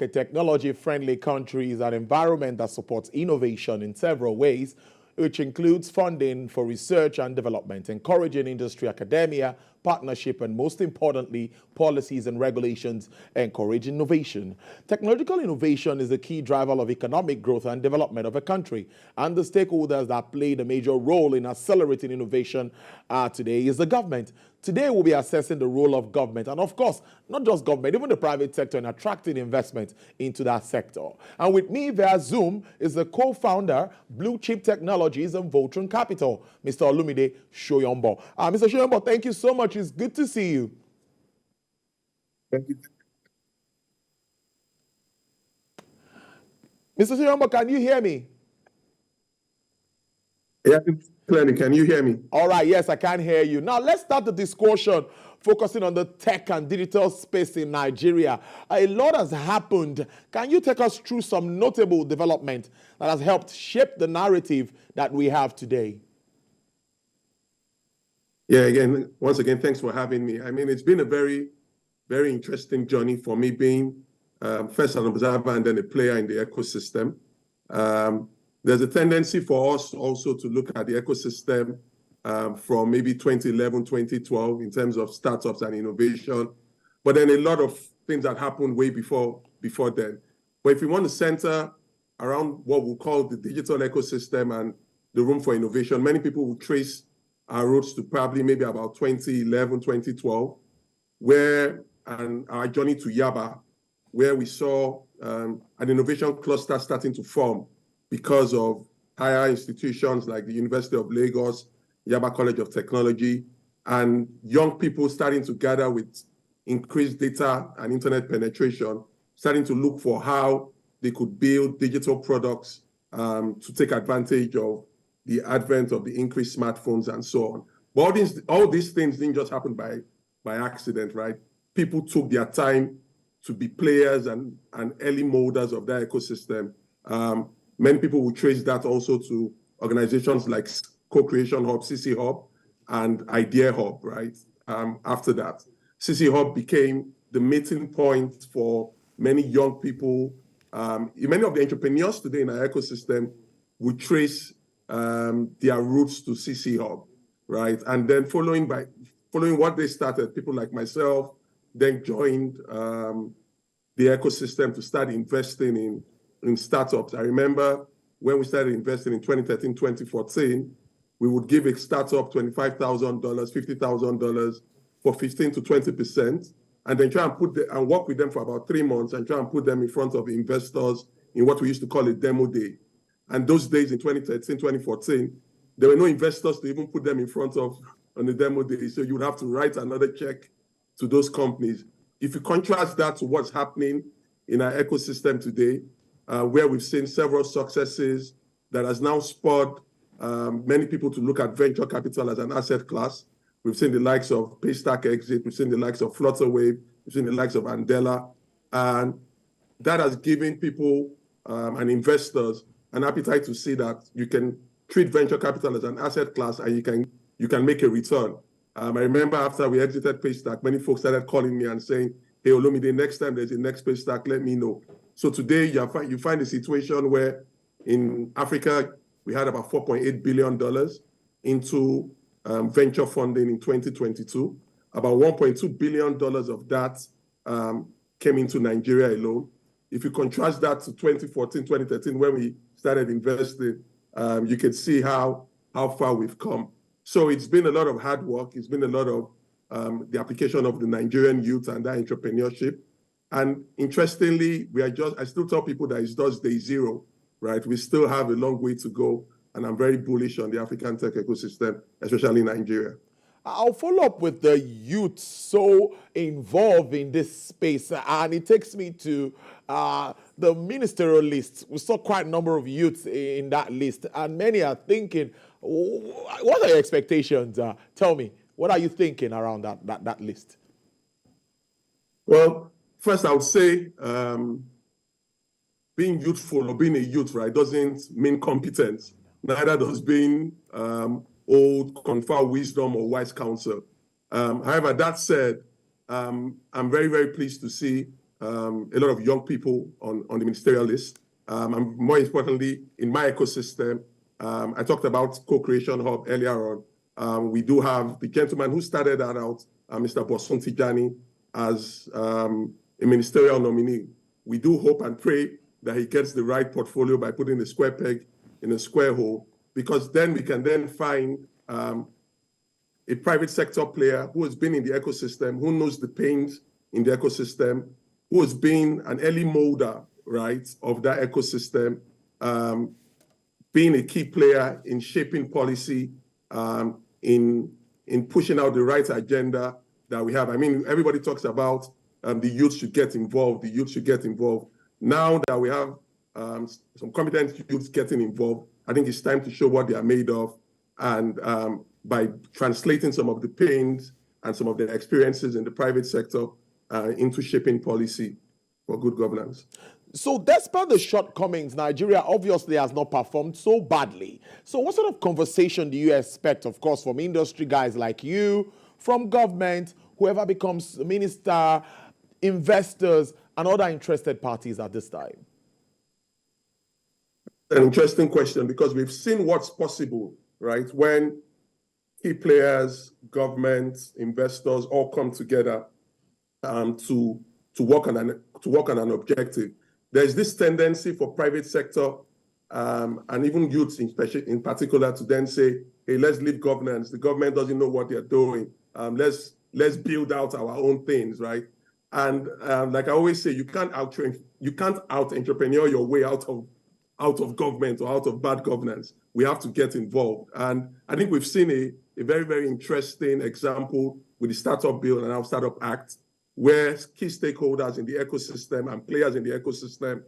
A technology-friendly country is an environment that supports innovation in several ways, which includes funding for research and development, encouraging industry, academia, partnership, and most importantly, policies and regulations encourage innovation. Technological innovation is a key driver of economic growth and development of a country, and the stakeholders that played a major role in accelerating innovation today is the government. Today, we'll be assessing the role of government, and of course, not just government, even the private sector, in attracting investment into that sector. And with me via Zoom is the co-founder, Blue Chip Technologies and Voltron Capital, Mr. Olumide Soyombe. Mr. Soyombe, thank you so much. It's good to see you. Thank you. Mr. Soyombe, can you hear me? Yeah, clearly. Can you hear me? All right, yes, I can hear you. Now, let's start the discussion focusing on the tech and digital space in Nigeria. A lot has happened. Can you take us through some notable development that has helped shape the narrative that we have today? Yeah, once again, thanks for having me. I mean, it's been a very, very interesting journey for me, being first an observer and then a player in the ecosystem. There's a tendency for us also to look at the ecosystem from maybe 2011, 2012 in terms of startups and innovation. But then a lot of things that happened way before then. But if we want to center around what we call the digital ecosystem and the room for innovation, many people will trace our roots to probably maybe about 2011, 2012, where our journey to Yaba, where we saw an innovation cluster starting to form because of higher institutions like the University of Lagos, Yaba College of Technology, and young people starting to gather with increased data and internet penetration, starting to look for how they could build digital products to take advantage of the advent of the increased smartphones and so on. But all these things didn't just happen by accident, right? People took their time to be players and early molders of that ecosystem. Many people will trace that also to organizations like Co-Creation Hub, CC Hub, and Idea Hub, right? After that, CC Hub became the meeting point for many young people. Many of the entrepreneurs today in our ecosystem would trace their roots to CC Hub, right? And then following what they started, people like myself then joined the ecosystem to start investing in startups. I remember when we started investing in 2013, 2014, we would give a startup $25,000, $50,000 for 15 to 20%, and then try and work with them for about 3 months and try and put them in front of investors in what we used to call a demo day. And those days in 2013, 2014, there were no investors to even put them in front of on the demo day. So you would have to write another check to those companies. If you contrast that to what's happening in our ecosystem today, where we've seen several successes that has now spurred many people to look at venture capital as an asset class. We've seen the likes of Paystack exit, we've seen the likes of Flutterwave, we've seen the likes of Andela, and that has given people and investors an appetite to see that you can treat venture capital as an asset class and you can make a return. I remember after we exited Paystack, many folks started calling me and saying, "Hey, Olumide, next time there's a next Paystack, let me know." So today you find a situation where in Africa, we had about $4.8 billion into venture funding in 2022. About $1.2 billion of that came into Nigeria alone. If you contrast that to 2014, 2013, when we started investing, you can see how far we've come. So it's been a lot of hard work. It's been a lot of the application of the Nigerian youth and that entrepreneurship. And interestingly, I still tell people that it's just day zero, right? We still have a long way to go. And I'm very bullish on the African tech ecosystem, especially in Nigeria. I'll follow up with the youth so involved in this space. And it takes me to the ministerial list. We saw quite a number of youths in that list. And many are thinking, what are your expectations? Tell me, what are you thinking around that list? Well, first, I would say being youthful or being a youth, right, doesn't mean competence. Neither does being old confer wisdom or wise counsel. However, that said, I'm very, very pleased to see a lot of young people on the ministerial list. And more importantly, in my ecosystem, I talked about co-creation hub earlier on. We do have the gentleman who started that out, Mr. Bosun Tijani, as a ministerial nominee. We do hope and pray that he gets the right portfolio by putting the square peg in a square hole, because then we can then find a private sector player who has been in the ecosystem, who knows the pains in the ecosystem, who has been an early molder, right, of that ecosystem, being a key player in shaping policy, in pushing out the right agenda that we have. I mean, everybody talks about the youth should get involved, the youth should get involved. Now that we have some competent youths getting involved, I think it's time to show what they are made of, and by translating some of the pains and some of the experiences in the private sector into shaping policy for good governance. So despite the shortcomings, Nigeria obviously has not performed so badly. So what sort of conversation do you expect, of course, from industry guys like you, from government, whoever becomes minister, investors, and other interested parties at this time? An interesting question, because we've seen what's possible, right? When key players, governments, investors all come together to work on an objective. There's this tendency for private sector and even youths in particular to then say, hey, let's leave governance. The government doesn't know what they're doing. Let's build out our own things, right? And like I always say, you can't out-entrepreneur your way out of government or out of bad governance. We have to get involved. And I think we've seen a very, very interesting example with the Startup Bill and our Startup Act, where key stakeholders in the ecosystem and players in the ecosystem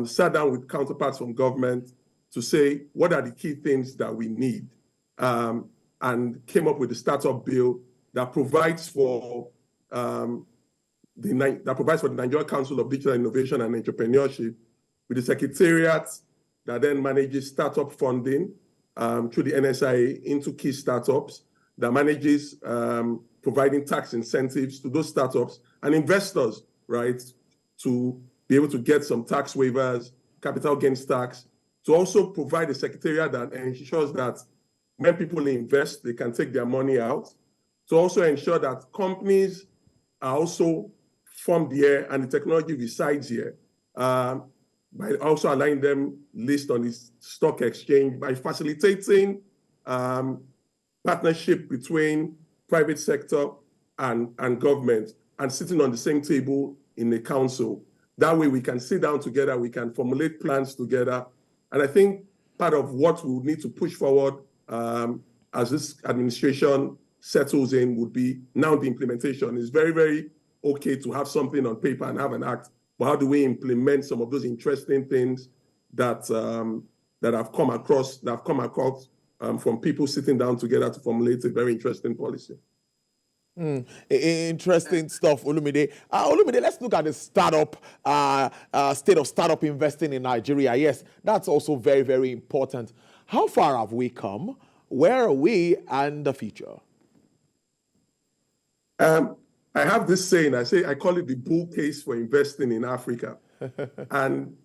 sat down with counterparts from government to say, what are the key things that we need? And came up with the Startup Bill that provides for the Nigerian Council of Digital Innovation and Entrepreneurship, with the secretariat that then manages startup funding through the NSIA into key startups, that manages providing tax incentives to those startups and investors, right, to be able to get some tax waivers, capital gains tax, to also provide a secretariat that ensures that when people invest, they can take their money out, to also ensure that companies are also formed here and the technology resides here, by also allowing them list on the stock exchange, by facilitating partnership between private sector and government, and sitting on the same table in the council. That way we can sit down together, we can formulate plans together. And I think part of what we would need to push forward as this administration settles in would be now the implementation. It's very, very okay to have something on paper and have an act, but how do we implement some of those interesting things that have come across from people sitting down together to formulate a very interesting policy. Interesting stuff, Olumide. Olumide, let's look at the state of startup investing in Nigeria. Yes, that's also very, very important. How far have we come? Where are we and the future? I have this saying, I call it the bull case for investing in Africa. and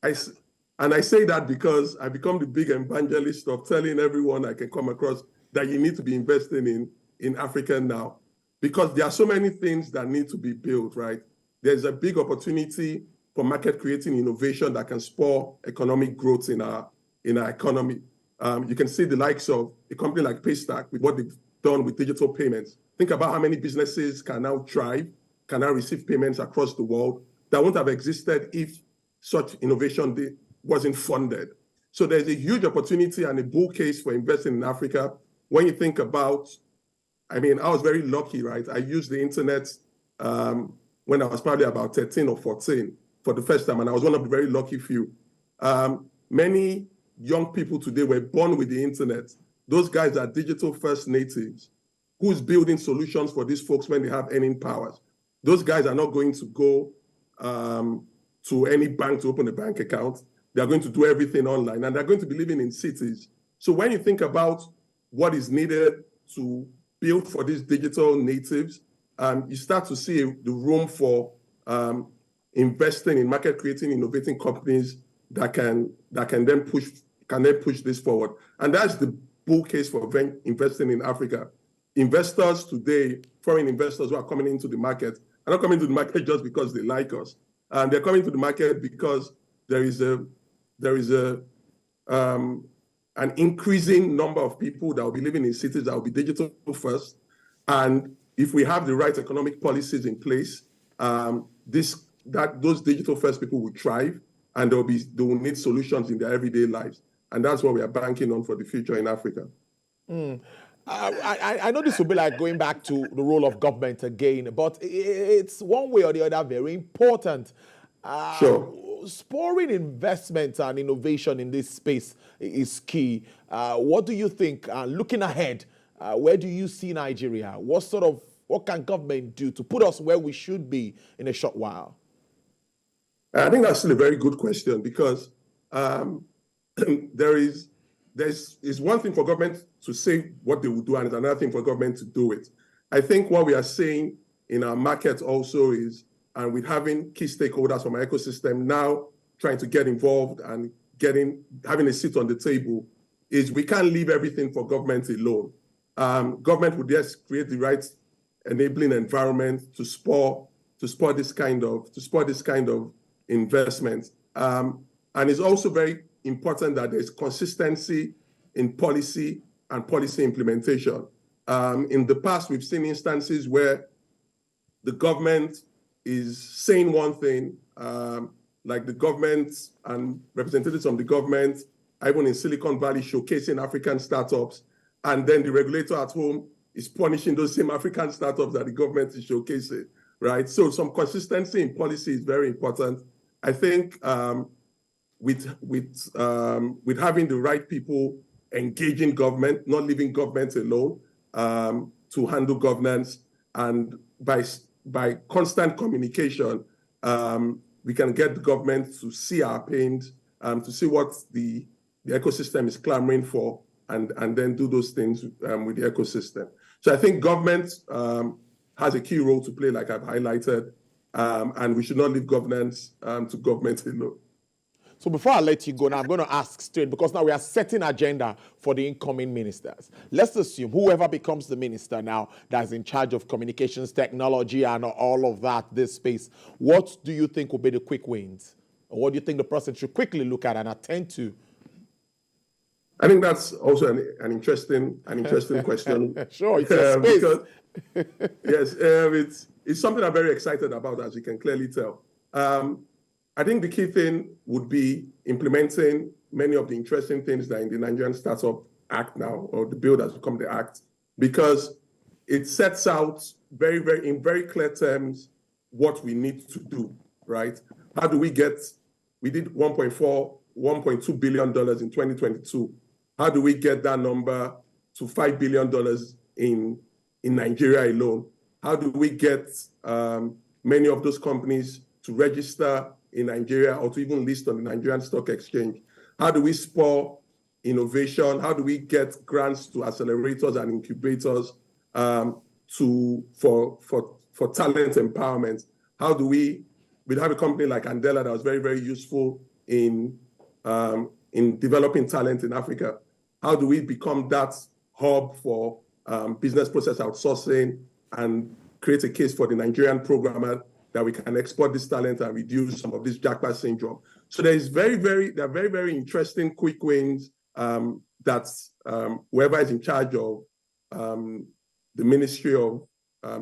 I say that because I become the big evangelist of telling everyone I can come across that you need to be investing in Africa now, because there are so many things that need to be built, right? There's a big opportunity for market creating innovation that can spur economic growth in our economy. You can see the likes of a company like Paystack with what they've done with digital payments. Think about how many businesses can now thrive, can now receive payments across the world that wouldn't have existed if such innovation wasn't funded. So there's a huge opportunity and a bull case for investing in Africa. When you think about, I mean, I was very lucky, right? I used the internet when I was probably about 13 or 14 for the first time, and I was one of the very lucky few. Many young people today were born with the internet. Those guys are digital first natives. Who's building solutions for these folks when they have earning powers? Those guys are not going to go to any bank to open a bank account. They're going to do everything online, and they're going to be living in cities. So when you think about what is needed to build for these digital natives, you start to see the room for investing in market creating, innovating companies that can then push this forward. And that's the bull case for investing in Africa. Investors today, foreign investors who are coming into the market, are not coming to the market just because they like us. And they're coming to the market because there is an increasing number of people that will be living in cities that will be digital first. And if we have the right economic policies in place, those digital first people will thrive, and they will need solutions in their everyday lives. And that's what we are banking on for the future in Africa. I know this will be like going back to the role of government again, but it's one way or the other very important. Sure. Spurring investment and innovation in this space is key. What do you think, looking ahead, where do you see Nigeria? What can government do to put us where we should be in a short while? I think that's still a very good question, because there's one thing for government to say what they will do, and it's another thing for government to do it. I think what we are seeing in our market also is, and with having key stakeholders from our ecosystem now trying to get involved and having a seat on the table, is we can't leave everything for government alone. Government would just create the right enabling environment to spur this kind of investment. And it's also very important that there's consistency in policy and policy implementation. In the past, we've seen instances where the government is saying one thing, like the government and representatives from the government, even in Silicon Valley, showcasing African startups, and then the regulator at home is punishing those same African startups that the government is showcasing, right? So some consistency in policy is very important. I think with having the right people engaging government, not leaving government alone to handle governance, and by constant communication, we can get the government to see our pains, to see what the ecosystem is clamoring for, and then do those things with the ecosystem. So I think government has a key role to play, like I've highlighted, and we should not leave governance to government alone. So before I let you go, now I'm going to ask straight, because now we are setting agenda for the incoming ministers. Let's assume whoever becomes the minister now that's in charge of communications technology and all of that, this space, what do you think will be the quick wins? Or what do you think the person should quickly look at and attend to? I think that's also an interesting question. Sure, it's a space. Because, yes, it's something I'm very excited about, as you can clearly tell. I think the key thing would be implementing many of the interesting things that in the Nigerian Startup Act now, or the bill that's become the act, because it sets out in very clear terms what we need to do, right? How do we did $1.2 billion in 2022. How do we get that number to $5 billion in Nigeria alone? How do we get many of those companies to register in Nigeria or to even list on the Nigerian Stock Exchange? How do we spur innovation? How do we get grants to accelerators and incubators for talent empowerment? How do we have a company like Andela that was very, very useful in developing talent in Africa? How do we become that hub for business process outsourcing and create a case for the Nigerian programmer that we can export this talent and reduce some of this jackpot syndrome? So there are very, very interesting quick wins that whoever is in charge of the Ministry of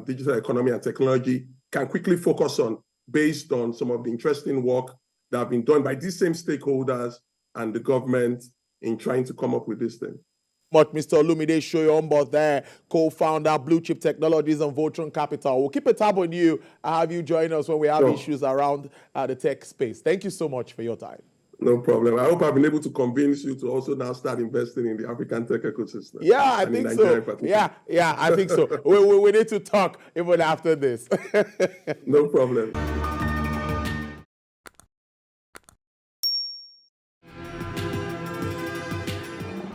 Digital Economy and Technology can quickly focus on, based on some of the interesting work that have been done by these same stakeholders and the government in trying to come up with this thing. But Mr. Olumide Soyombe there, co-founder, Blue Chip Technologies and Voltron Capital. We'll keep a tab on you and have you join us when we have issues around the tech space. Thank you so much for your time. No problem. I hope I've been able to convince you to also now start investing in the African tech ecosystem. Yeah, I think so. Yeah, I think so. We need to talk even after this. No problem.